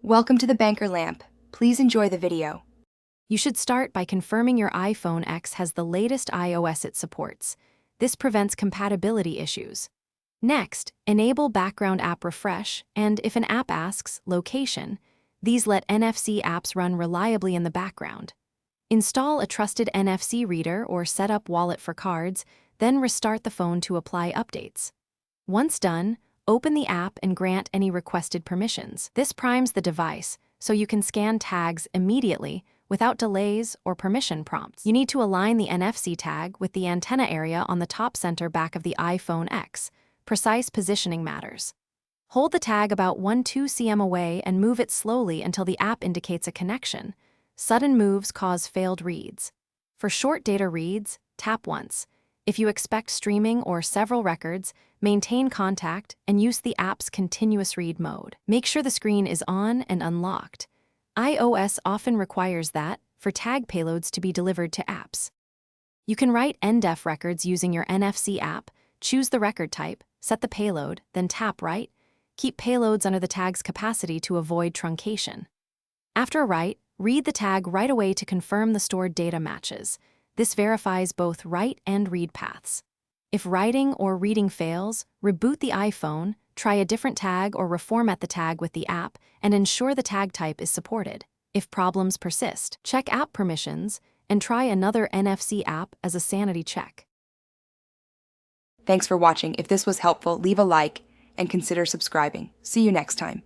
Welcome to the Banker Lamp. Please enjoy the video. You should start by confirming your iPhone X has the latest iOS it supports. This prevents compatibility issues. Next, enable background app refresh, and if an app asks location, these let NFC apps run reliably in the background. Install a trusted NFC reader or set up wallet for cards, then restart the phone to apply updates. Once done, open the app and grant any requested permissions. This primes the device, so you can scan tags immediately without delays or permission prompts. You need to align the NFC tag with the antenna area on the top center back of the iPhone X. Precise positioning matters. Hold the tag about 1-2 cm away and move it slowly until the app indicates a connection. Sudden moves cause failed reads. For short data reads, tap once. If you expect streaming or several records, maintain contact and use the app's continuous read mode. Make sure the screen is on and unlocked. iOS often requires that for tag payloads to be delivered to apps. You can write NDEF records using your NFC app, choose the record type, set the payload, then tap Write. Keep payloads under the tag's capacity to avoid truncation. After a write, read the tag right away to confirm the stored data matches. This verifies both write and read paths. If writing or reading fails, reboot the iPhone, try a different tag or reformat the tag with the app, and ensure the tag type is supported. If problems persist, check app permissions and try another NFC app as a sanity check. Thanks for watching. If this was helpful, leave a like and consider subscribing. See you next time.